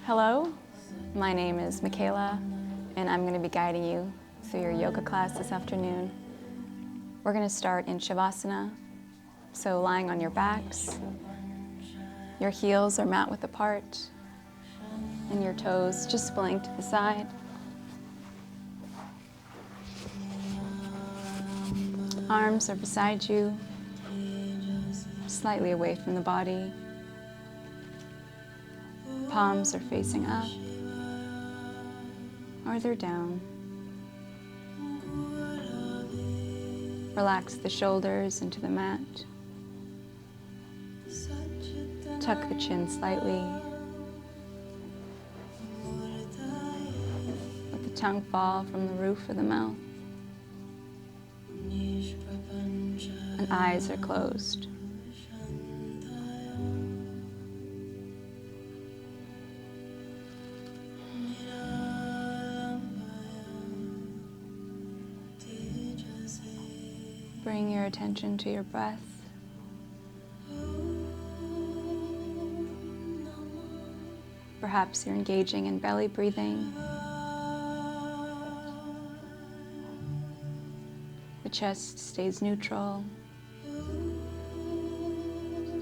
Hello, my name is Mikayla, and I'm going to be guiding you through your yoga class this afternoon. We're going to start in Shavasana, so lying on your backs. Your heels are mat width apart, and your toes just spilling to the side. Arms are beside you, slightly away from the body. Palms are facing up, or they're down. Relax the shoulders into the mat. Tuck the chin slightly. Let the tongue fall from the roof of the mouth. And eyes are closed. Bring your attention to your breath. Perhaps you're engaging in belly breathing. The chest stays neutral.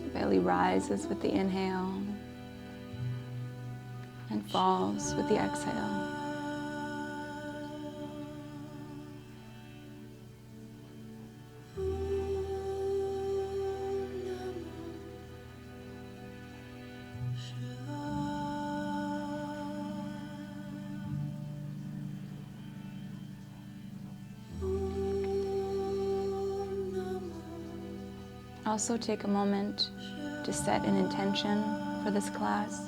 The belly rises with the inhale and falls with the exhale. Also take a moment to set an intention for this class.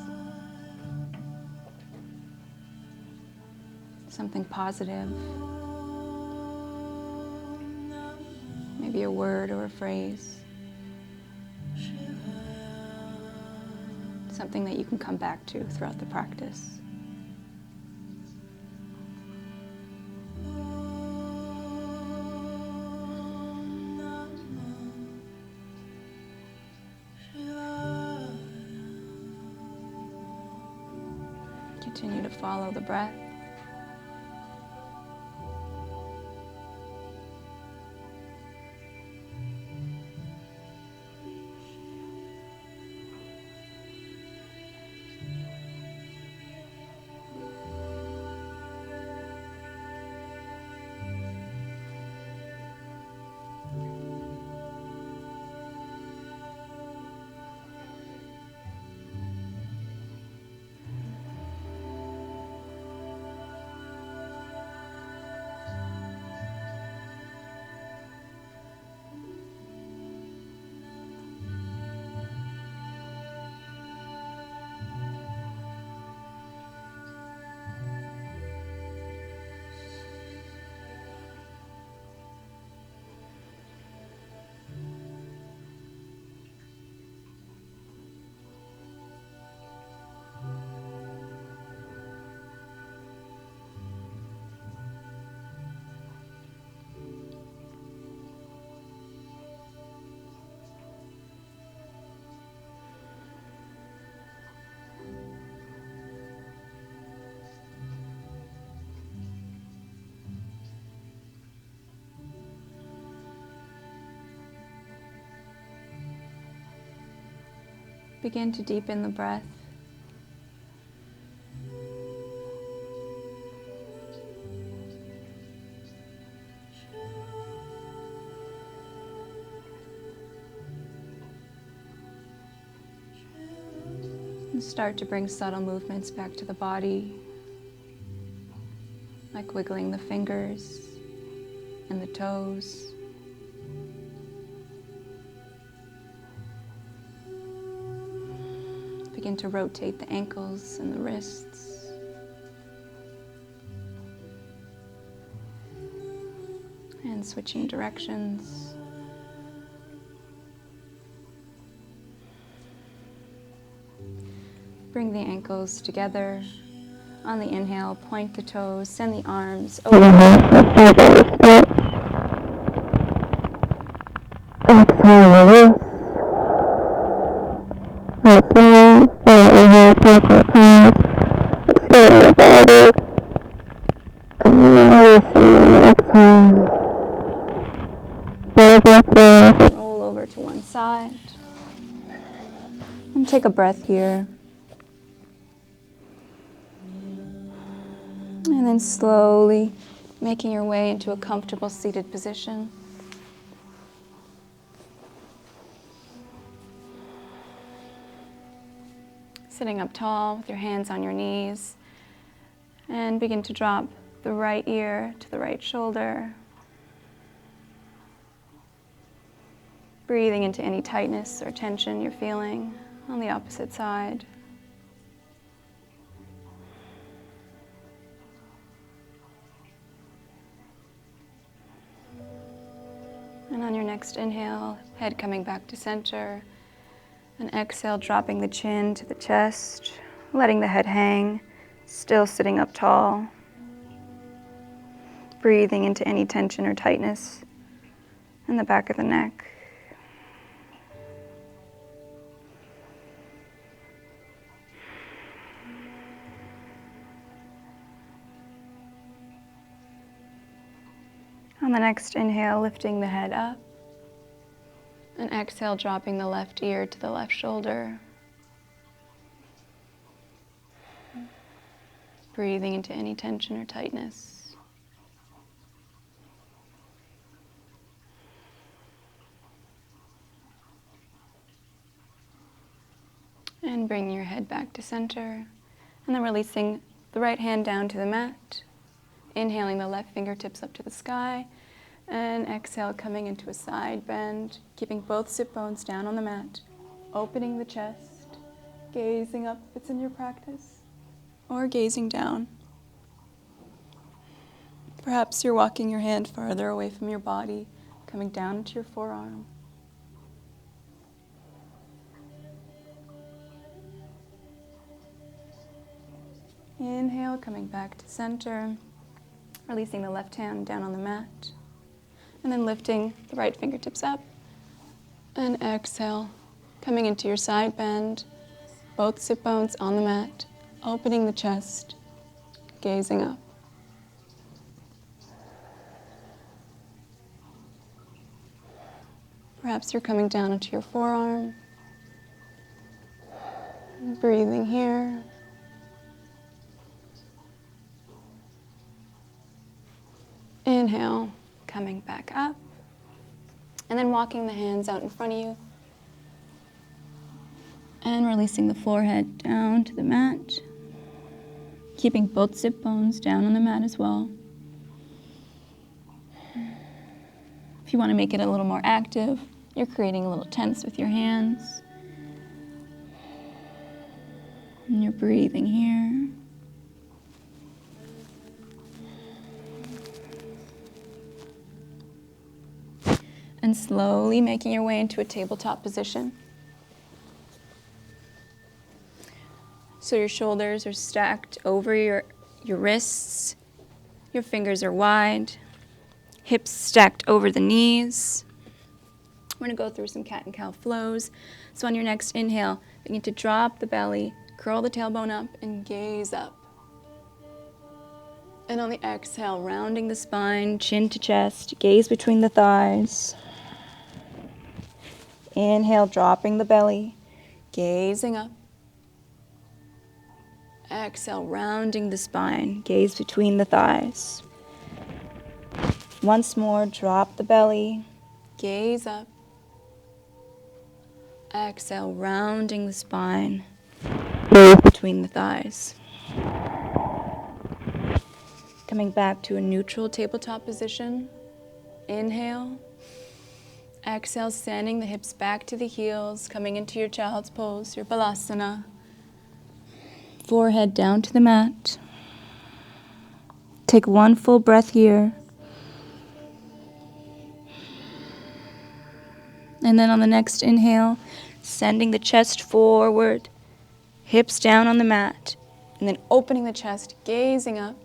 Something positive. Maybe a word or a phrase. Something that you can come back to throughout the practice. Continue to follow the breath. Begin to deepen the breath. And start to bring subtle movements back to the body, like wiggling the fingers and the toes. Begin to rotate the ankles and the wrists. And switching directions. Bring the ankles together. On the inhale, point the toes, send the arms over. Exhale, release. Exhale, inhale, circle, your body. And exhale. Roll over to one side. And take a breath here. And then slowly making your way into a comfortable seated position. Sitting up tall with your hands on your knees. And begin to drop the right ear to the right shoulder. Breathing into any tightness or tension you're feeling on the opposite side. And on your next inhale, head coming back to center. And exhale, dropping the chin to the chest, letting the head hang, still sitting up tall. Breathing into any tension or tightness in the back of the neck. On the next inhale, lifting the head up. And exhale, dropping the left ear to the left shoulder. Breathing into any tension or tightness. And bring your head back to center. And then releasing the right hand down to the mat. Inhaling the left fingertips up to the sky. And exhale, coming into a side bend, keeping both sit bones down on the mat. Opening the chest, gazing up if it's in your practice, or gazing down. Perhaps you're walking your hand farther away from your body, coming down into your forearm. Inhale, coming back to center, releasing the left hand down on the mat, and then lifting the right fingertips up, and exhale, coming into your side bend, both sit bones on the mat, opening the chest, gazing up. Perhaps you're coming down into your forearm, breathing here. Inhale, coming back up, and then walking the hands out in front of you, and releasing the forehead down to the mat, keeping both sit bones down on the mat as well. If you want to make it a little more active, you're creating a little tense with your hands, and you're breathing here. And slowly making your way into a tabletop position. So your shoulders are stacked over your wrists, your fingers are wide, hips stacked over the knees. We're going to go through some cat and cow flows. So on your next inhale, begin to drop the belly, curl the tailbone up, and gaze up. And on the exhale, rounding the spine, chin to chest, gaze between the thighs. Inhale, dropping the belly, gazing up. Exhale, rounding the spine, gaze between the thighs. Once more, drop the belly, gaze up. Exhale, rounding the spine, gaze between the thighs. Coming back to a neutral tabletop position. Inhale. Exhale, sending the hips back to the heels, coming into your child's pose, your balasana. Forehead down to the mat. Take one full breath here. And then on the next inhale, sending the chest forward, hips down on the mat, and then opening the chest, gazing up.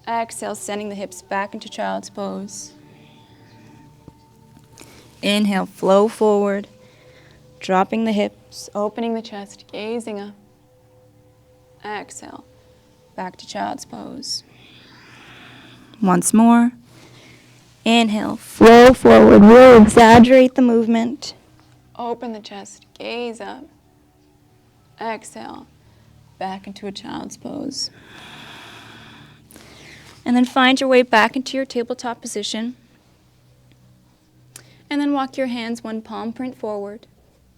Exhale, sending the hips back into child's pose. Inhale, flow forward, dropping the hips, opening the chest, gazing up. Exhale, back to child's pose. Once more. Inhale, flow forward, really exaggerate the movement. Open the chest, gaze up. Exhale, back into a child's pose. And then find your way back into your tabletop position. And then walk your hands one palm print forward.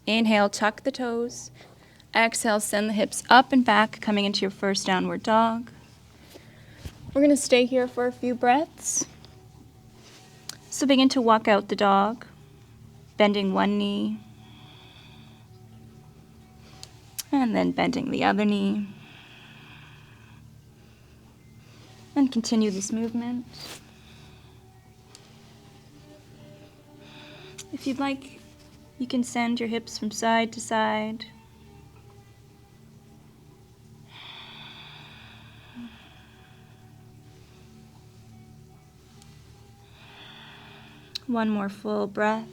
Inhale, tuck the toes. Exhale, send the hips up and back, coming into your first downward dog. We're going to stay here for a few breaths. So begin to walk out the dog, bending one knee, and then bending the other knee. And continue this movement. If you'd like, you can send your hips from side to side. One more full breath.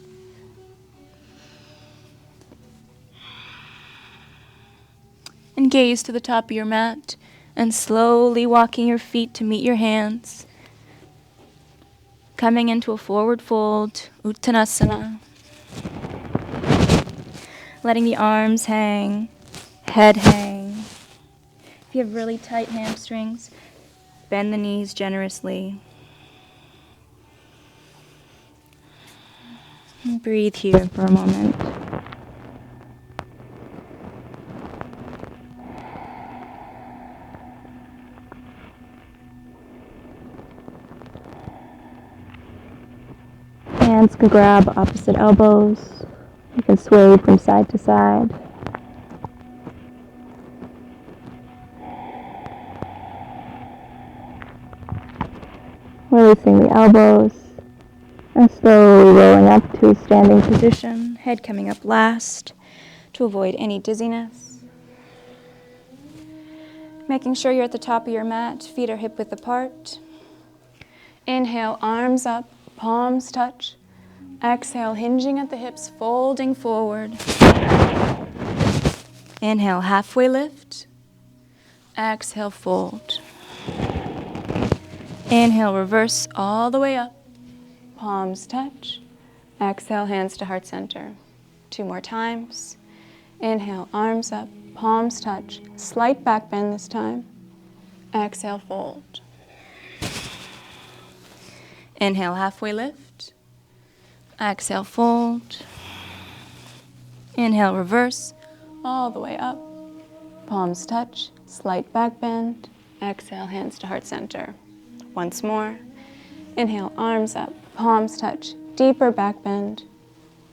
And gaze to the top of your mat and slowly walking your feet to meet your hands. Coming into a forward fold, Uttanasana. Letting the arms hang, head hang. If you have really tight hamstrings, bend the knees generously. And breathe here for a moment. Hands can grab opposite elbows. You can sway from side to side. Releasing the elbows and slowly rolling up to a standing position. Head coming up last to avoid any dizziness. Making sure you're at the top of your mat, feet are hip width apart. Inhale, arms up, palms touch. Exhale, hinging at the hips, folding forward. Inhale, halfway lift. Exhale, fold. Inhale, reverse all the way up. Palms touch. Exhale, hands to heart center. 2 more times. Inhale, arms up, palms touch. Slight back bend this time. Exhale, fold. Inhale, halfway lift. Exhale, fold. Inhale, reverse all the way up. Palms touch, slight back bend. Exhale, hands to heart center. Once more. Inhale, arms up, palms touch, deeper back bend.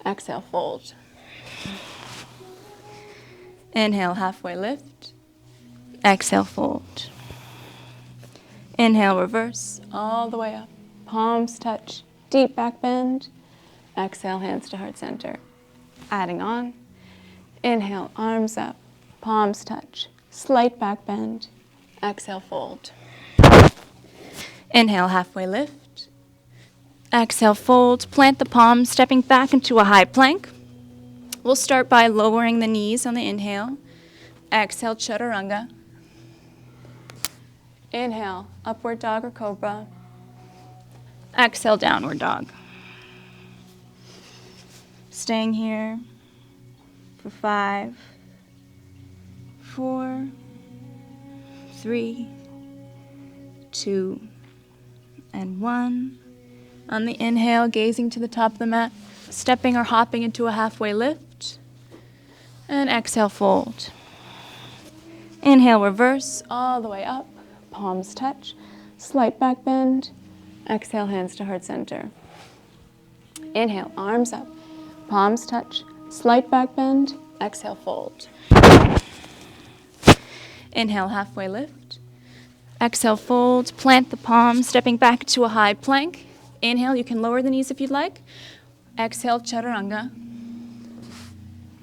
Exhale, fold. Inhale, halfway lift. Exhale, fold. Inhale, reverse all the way up. Palms touch, deep back bend. Exhale, hands to heart center. Adding on. Inhale, arms up, palms touch, slight back bend. Exhale, fold. Inhale, halfway lift. Exhale, fold. Plant the palms, stepping back into a high plank. We'll start by lowering the knees on the inhale. Exhale, chaturanga. Inhale, upward dog or cobra. Exhale, downward dog. Staying here for 5, 4, 3, 2, and 1. On the inhale, gazing to the top of the mat, stepping or hopping into a halfway lift. And exhale, fold. Inhale, reverse all the way up. Palms touch, slight back bend. Exhale, hands to heart center. Inhale, arms up. Palms touch, slight back bend. Exhale, fold. Inhale, halfway lift. Exhale, fold. Plant the palms, stepping back to a high plank. Inhale, you can lower the knees if you'd like. Exhale, chaturanga.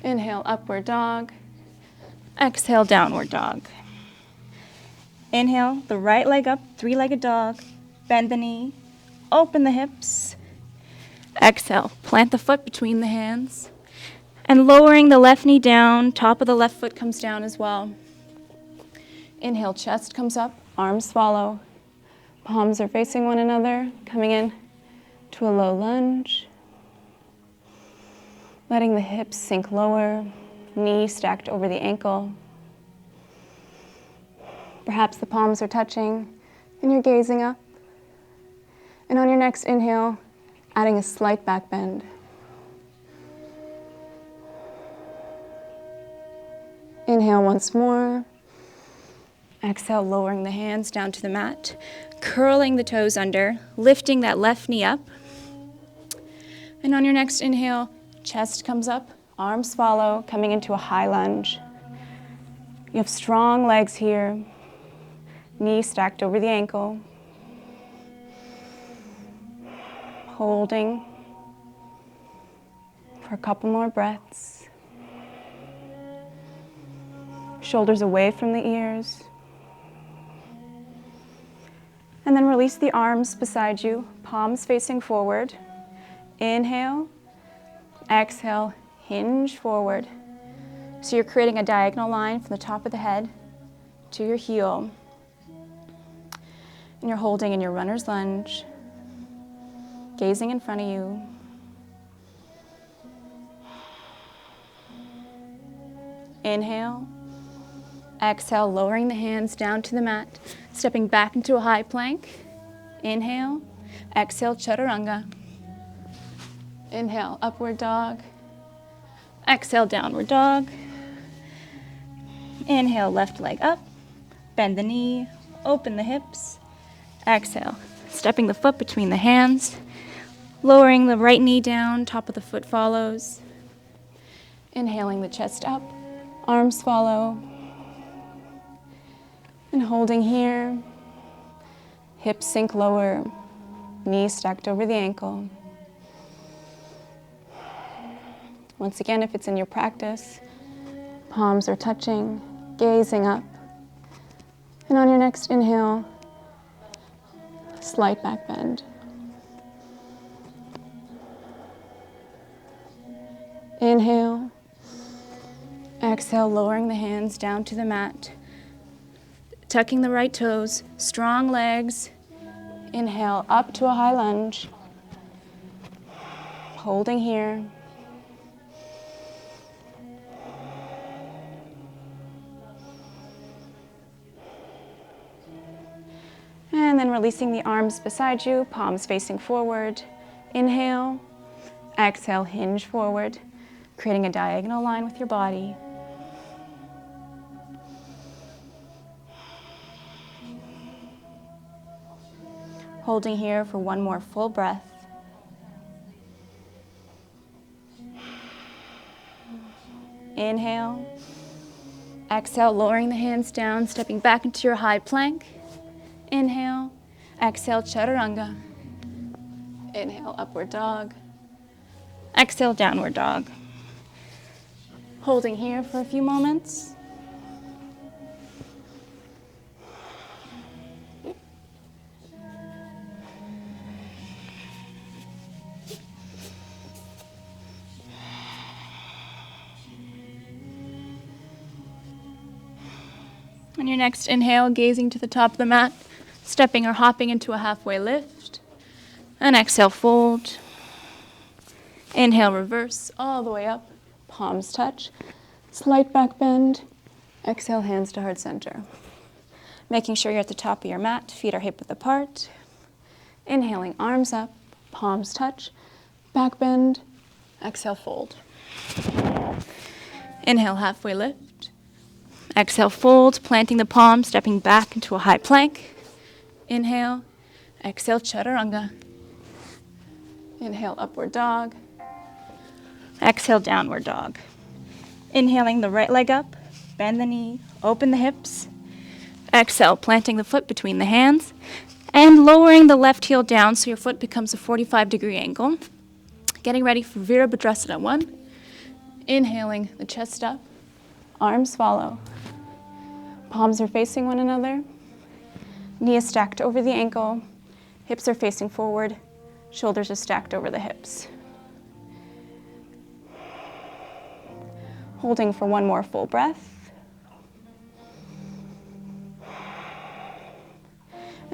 Inhale, upward dog. Exhale, downward dog. Inhale, the right leg up, 3-legged dog. Bend the knee, open the hips. Exhale, plant the foot between the hands. And lowering the left knee down, top of the left foot comes down as well. Inhale, chest comes up, arms follow. Palms are facing one another, coming in to a low lunge. Letting the hips sink lower, knee stacked over the ankle. Perhaps the palms are touching and you're gazing up. And on your next inhale, adding a slight back bend. Inhale once more. Exhale, lowering the hands down to the mat, curling the toes under, lifting that left knee up. And on your next inhale, chest comes up, arms follow, coming into a high lunge. You have strong legs here, knee stacked over the ankle. Holding for a couple more breaths. Shoulders away from the ears. And then release the arms beside you, palms facing forward. Inhale, exhale, hinge forward. So you're creating a diagonal line from the top of the head to your heel. And you're holding in your runner's lunge, gazing in front of you. Inhale, exhale, lowering the hands down to the mat, stepping back into a high plank. Inhale, exhale, chaturanga. Inhale, upward dog. Exhale, downward dog. Inhale, left leg up. Bend the knee, open the hips. Exhale, stepping the foot between the hands. Lowering the right knee down, top of the foot follows. Inhaling the chest up, arms follow. And holding here, hips sink lower, knees stacked over the ankle. Once again, if it's in your practice, palms are touching, gazing up. And on your next inhale, slight back bend. Inhale, exhale, lowering the hands down to the mat. Tucking the right toes, strong legs. Inhale, up to a high lunge. Holding here. And then releasing the arms beside you, palms facing forward. Inhale, exhale, hinge forward, creating a diagonal line with your body. Holding here for one more full breath. Inhale. Exhale, lowering the hands down, stepping back into your high plank. Inhale. Exhale, chaturanga. Inhale, upward dog. Exhale, downward dog. Holding here for a few moments. On your next inhale, gazing to the top of the mat, stepping or hopping into a halfway lift. And exhale, fold. Inhale, reverse all the way up. Palms touch. Slight back bend. Exhale, hands to heart center. Making sure you're at the top of your mat, feet are hip width apart. Inhaling, arms up, palms touch. Back bend. Exhale, fold. Inhale, halfway lift. Exhale, fold, planting the palms, stepping back into a high plank. Inhale, exhale, chaturanga. Inhale, upward dog. Exhale, downward dog. Inhaling the right leg up, bend the knee, open the hips. Exhale, planting the foot between the hands and lowering the left heel down so your foot becomes a 45-degree angle. Getting ready for Virabhadrasana 1. Inhaling the chest up, arms follow. Palms are facing one another. Knee is stacked over the ankle. Hips are facing forward. Shoulders are stacked over the hips. Holding for one more full breath.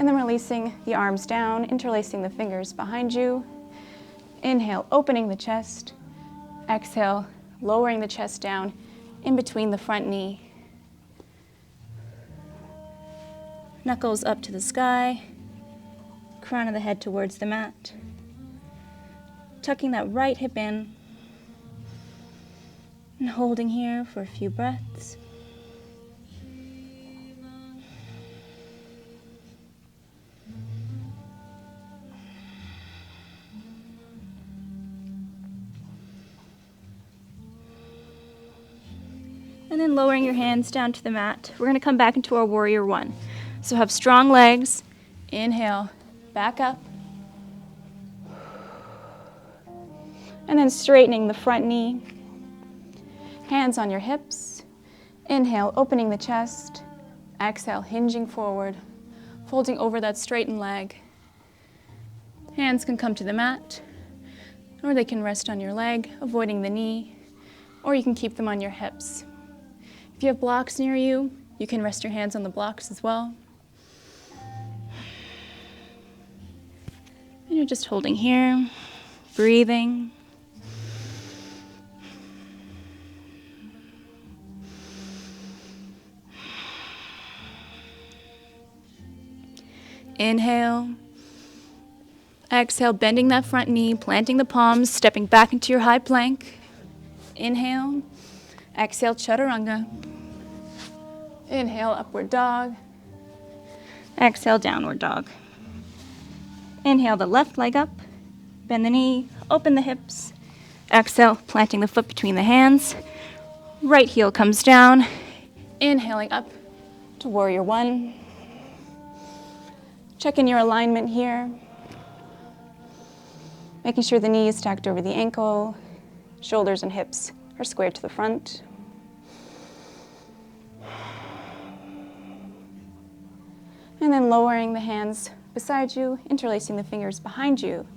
And then releasing the arms down, interlacing the fingers behind you. Inhale, opening the chest. Exhale, lowering the chest down in between the front knee. Knuckles up to the sky, crown of the head towards the mat. Tucking that right hip in and holding here for a few breaths. And then lowering your hands down to the mat. We're going to come back into our warrior one. So have strong legs. Inhale, back up. And then straightening the front knee. Hands on your hips. Inhale, opening the chest. Exhale, hinging forward, folding over that straightened leg. Hands can come to the mat, or they can rest on your leg, avoiding the knee, or you can keep them on your hips. If you have blocks near you, you can rest your hands on the blocks as well. And you're just holding here, breathing. Inhale. Exhale, bending that front knee, planting the palms, stepping back into your high plank. Inhale. Exhale, chaturanga. Inhale, upward dog. Exhale, downward dog. Inhale the left leg up, bend the knee, open the hips. Exhale, planting the foot between the hands. Right heel comes down. Inhaling up to warrior one. Check in your alignment here. Making sure the knee is stacked over the ankle, shoulders and hips are squared to the front. And then lowering the hands beside you, interlacing the fingers behind you,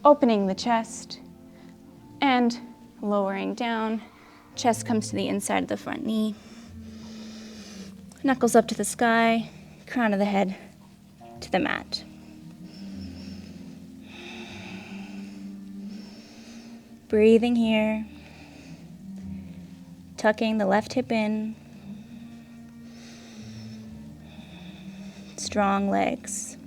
opening the chest, and lowering down. Chest comes to the inside of the front knee. Knuckles up to the sky, crown of the head to the mat. Breathing here, tucking the left hip in. Strong legs.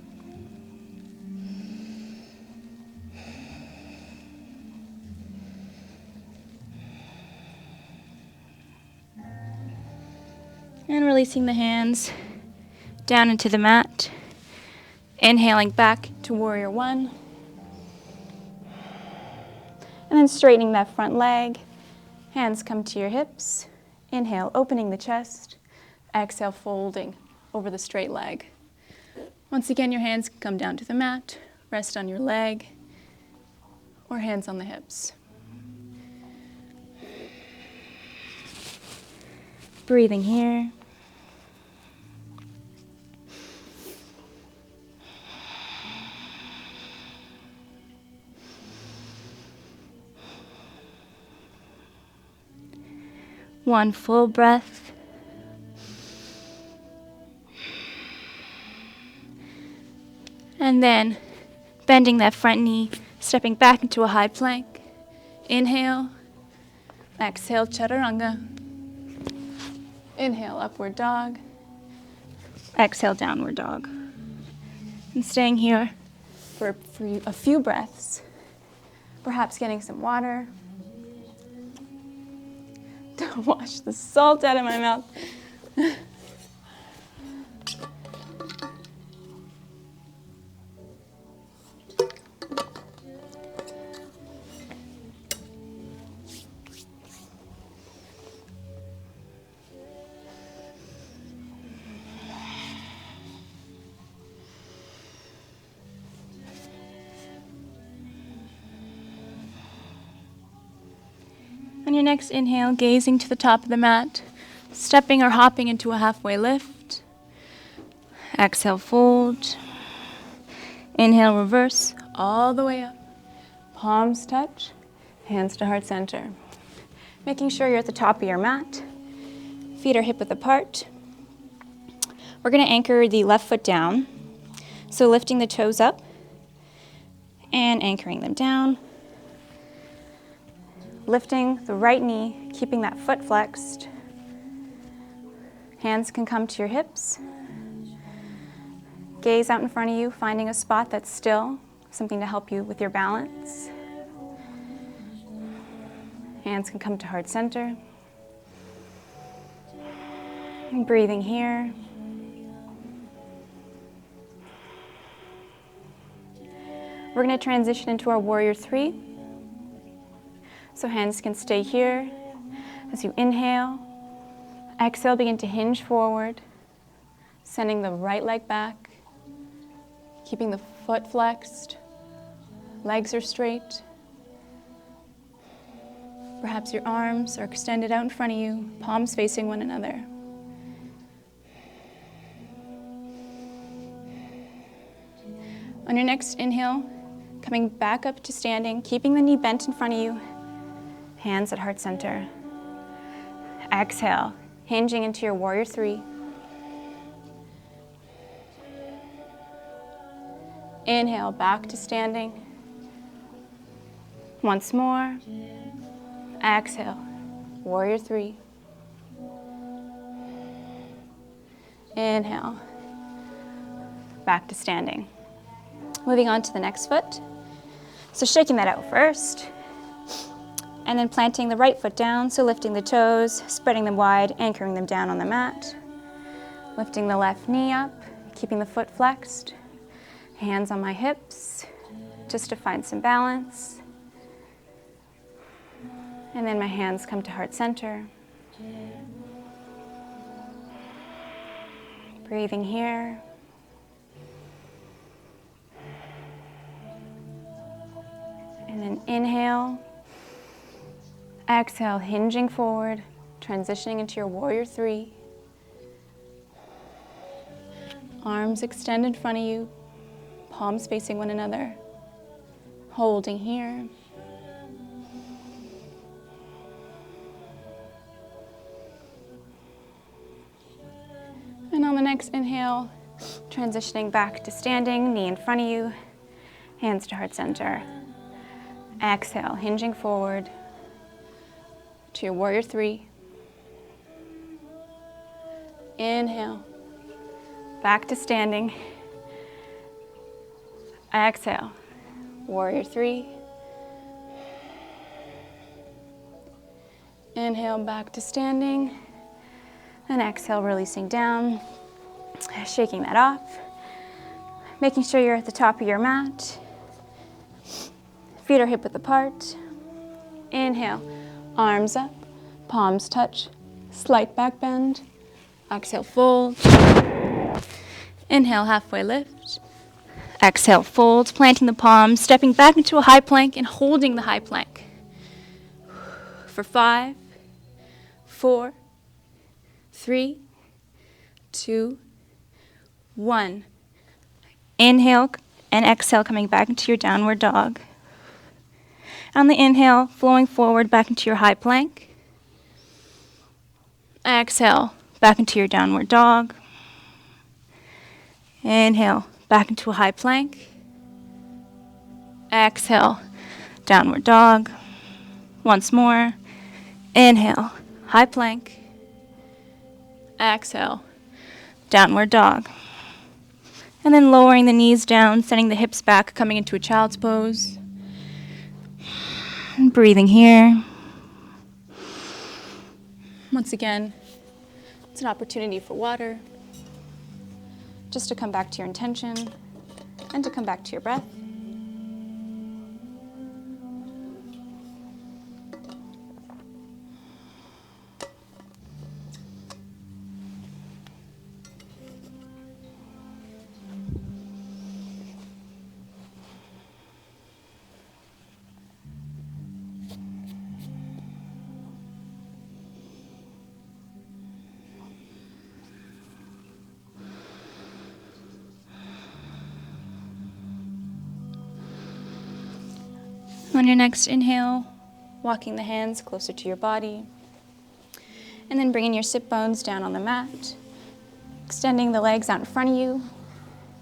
And releasing the hands down into the mat. Inhaling back to warrior one. And then straightening that front leg. Hands come to your hips. Inhale, opening the chest. Exhale, folding over the straight leg. Once again, your hands can come down to the mat, rest on your leg, or hands on the hips. Breathing here. One full breath. And then bending that front knee, stepping back into a high plank. Inhale. Exhale, chaturanga. Inhale, upward dog. Exhale, downward dog. And staying here for a few breaths. Perhaps getting some water. Don't wash the salt out of my mouth. On your next inhale, gazing to the top of the mat, stepping or hopping into a halfway lift. Exhale, fold. Inhale, reverse, all the way up. Palms touch, hands to heart center. Making sure you're at the top of your mat. Feet are hip width apart. We're going to anchor the left foot down. So lifting the toes up and anchoring them down. Lifting the right knee, keeping that foot flexed. Hands can come to your hips. Gaze out in front of you, finding a spot that's still, something to help you with your balance. Hands can come to heart center. And breathing here. We're going to transition into our warrior three. So hands can stay here as you inhale. Exhale, begin to hinge forward, sending the right leg back, keeping the foot flexed, legs are straight. Perhaps your arms are extended out in front of you, palms facing one another. On your next inhale, coming back up to standing, keeping the knee bent in front of you, hands at heart center. Exhale, hinging into your warrior three. Inhale, back to standing. Once more. Exhale, warrior three. Inhale, back to standing. Moving on to the next foot. So shaking that out first. And then planting the right foot down, so lifting the toes, spreading them wide, anchoring them down on the mat. Lifting the left knee up, keeping the foot flexed. Hands on my hips, just to find some balance. And then my hands come to heart center. Breathing here. And then inhale. Exhale, hinging forward, transitioning into your warrior three. Arms extend in front of you, palms facing one another. Holding here. And on the next inhale, transitioning back to standing, knee in front of you, hands to heart center. Exhale, hinging forward to your warrior three. Inhale, back to standing. Exhale, warrior three. Inhale, back to standing. And exhale, releasing down, shaking that off. Making sure you're at the top of your mat. Feet are hip width apart. Inhale. Arms up, palms touch, slight back bend. Exhale, fold. Inhale, halfway lift. Exhale, fold, planting the palms, stepping back into a high plank and holding the high plank. For 5, 4, 3, 2, 1. Inhale and exhale, coming back into your downward dog. On the inhale, flowing forward back into your high plank. Exhale, back into your downward dog. Inhale, back into a high plank. Exhale, downward dog. Once more. Inhale, high plank. Exhale, downward dog. And then lowering the knees down, sending the hips back, coming into a child's pose. And breathing here. Once again, it's an opportunity for water, just to come back to your intention and to come back to your breath. On your next inhale, walking the hands closer to your body, and then bringing your sit bones down on the mat, extending the legs out in front of you,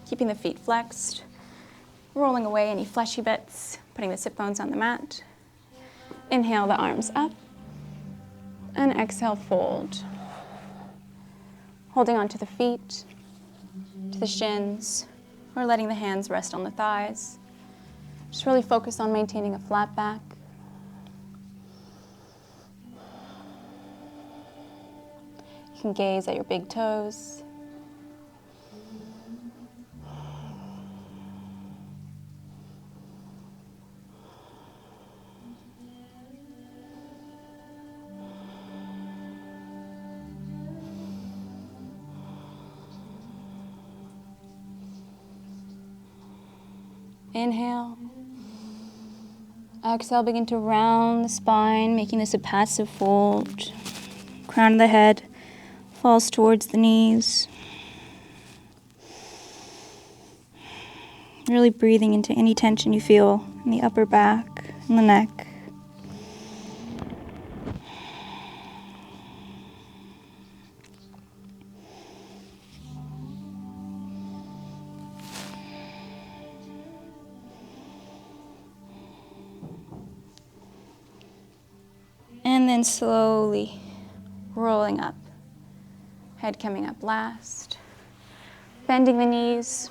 keeping the feet flexed, rolling away any fleshy bits, putting the sit bones on the mat. Inhale the arms up, and exhale, fold. Holding onto the feet, to the shins, or letting the hands rest on the thighs. Just really focus on maintaining a flat back. You can gaze at your big toes. Inhale. Exhale, begin to round the spine, making this a passive fold. Crown of the head falls towards the knees. Really breathing into any tension you feel in the upper back and the neck. And then slowly rolling up. Head coming up last. Bending the knees.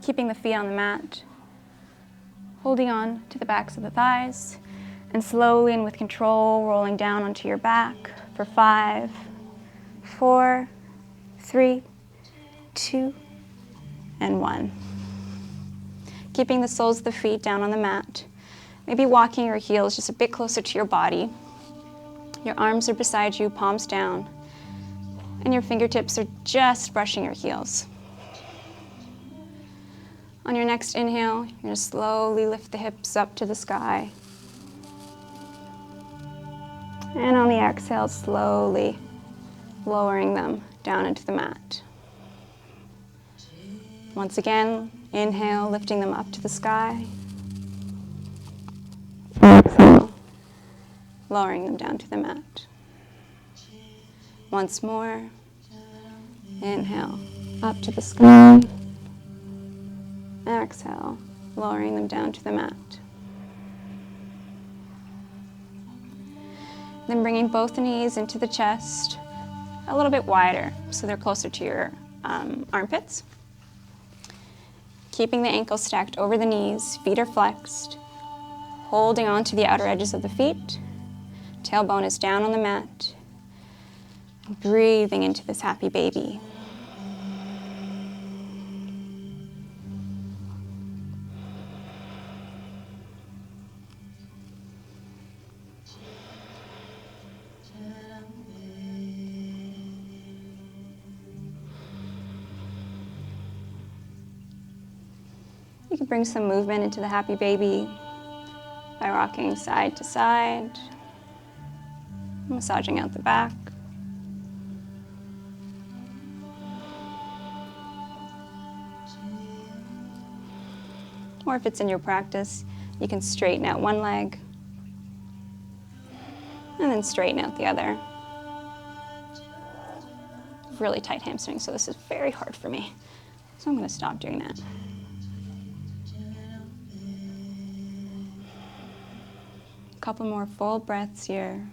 Keeping the feet on the mat. Holding on to the backs of the thighs. And slowly and with control, rolling down onto your back for 5, 4, 3, 2, and 1. Keeping the soles of the feet down on the mat. Maybe walking your heels just a bit closer to your body. Your arms are beside you, palms down, and your fingertips are just brushing your heels. On your next inhale, you're going to slowly lift the hips up to the sky. And on the exhale, slowly lowering them down into the mat. Once again, inhale, lifting them up to the sky. Exhale, lowering them down to the mat. Once more, inhale, up to the sky. Exhale, lowering them down to the mat. Then bringing both the knees into the chest, a little bit wider, so they're closer to your armpits. Keeping the ankles stacked over the knees, feet are flexed. Holding on to the outer edges of the feet. Tailbone is down on the mat. Breathing into this happy baby. You can bring some movement into the happy baby by rocking side to side, massaging out the back. Or if it's in your practice, you can straighten out one leg and then straighten out the other. Really tight hamstrings, so this is very hard for me. So I'm going to stop doing that. A couple more full breaths here.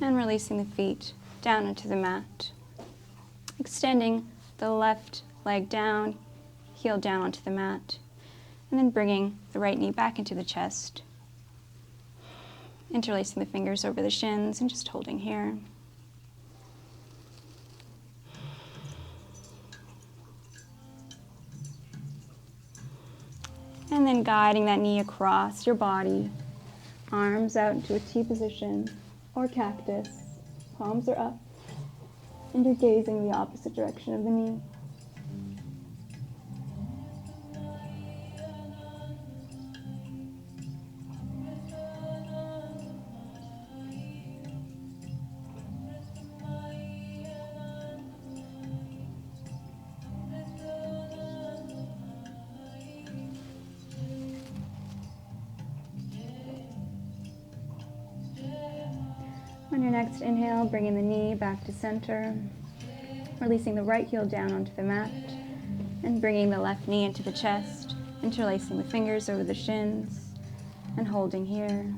And releasing the feet down into the mat. Extending the left leg down, heel down onto the mat, and then bringing the right knee back into the chest. Interlacing the fingers over the shins and just holding here. And then guiding that knee across your body, arms out into a T position or cactus, palms are up, and you're gazing the opposite direction of the knee. On your next inhale, bringing the knee back to center, releasing the right heel down onto the mat, and bringing the left knee into the chest, interlacing the fingers over the shins, and holding here.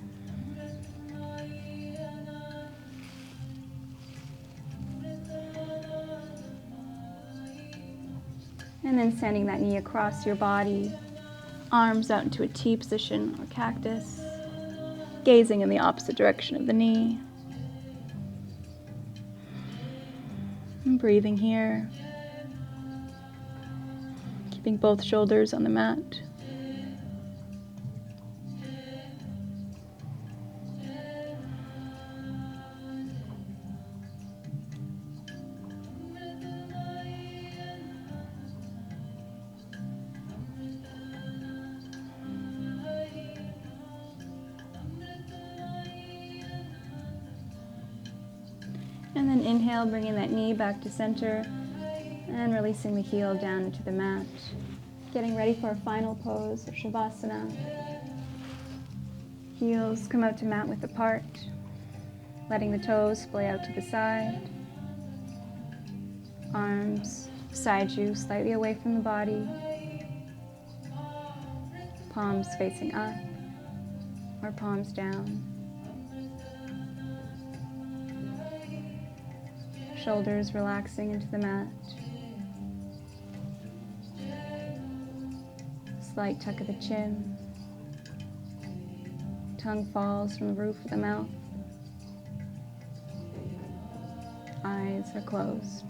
And then sending that knee across your body, arms out into a T position or cactus, gazing in the opposite direction of the knee. And breathing here, keeping both shoulders on the mat. And then inhale, bringing that knee back to center and releasing the heel down into the mat. Getting ready for our final pose of Shavasana. Heels come out to mat width apart, letting the toes splay out to the side. Arms side you slightly away from the body. Palms facing up or palms down. Shoulders relaxing into the mat. Slight tuck of the chin. Tongue falls from the roof of the mouth. Eyes are closed.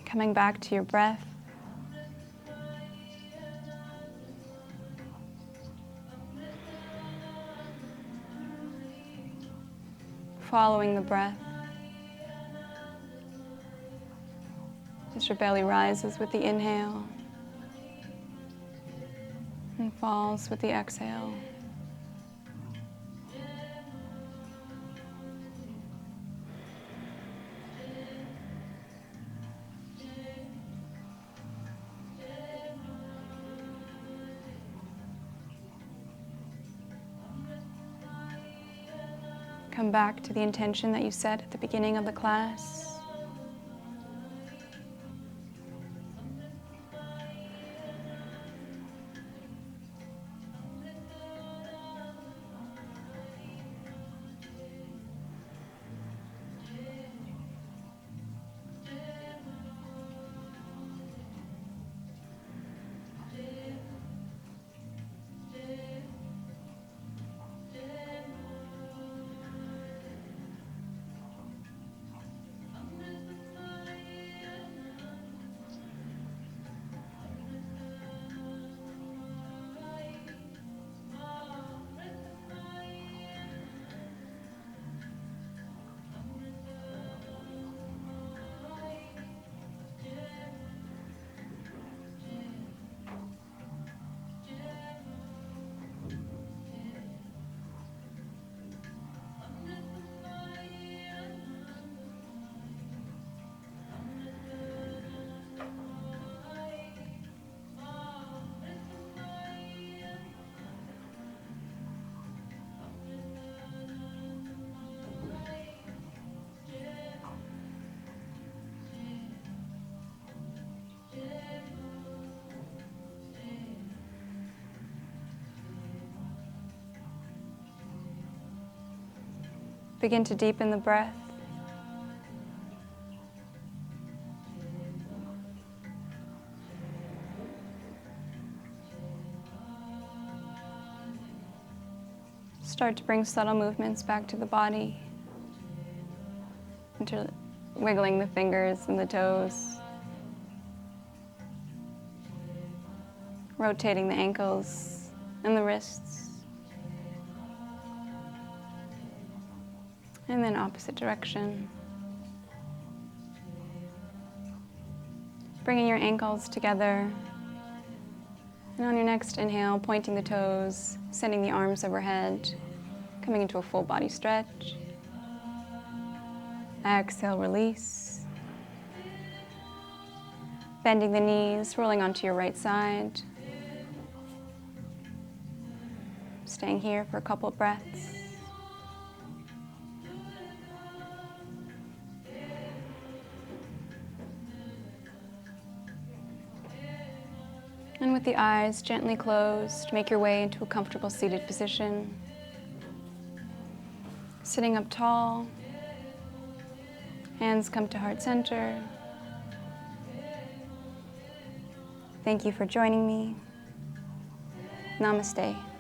Coming back to your breath. Following the breath as your belly rises with the inhale and falls with the exhale. Come back to the intention that you set at the beginning of the class. Begin to deepen the breath. Start to bring subtle movements back to the body. Wiggling the fingers and the toes. Rotating the ankles and the wrists. And then opposite direction. Bringing your ankles together. And on your next inhale, pointing the toes, sending the arms overhead, coming into a full body stretch. Exhale, release. Bending the knees, rolling onto your right side. Staying here for a couple of breaths. And with the eyes gently closed, make your way into a comfortable seated position. Sitting up tall, hands come to heart center. Thank you for joining me. Namaste.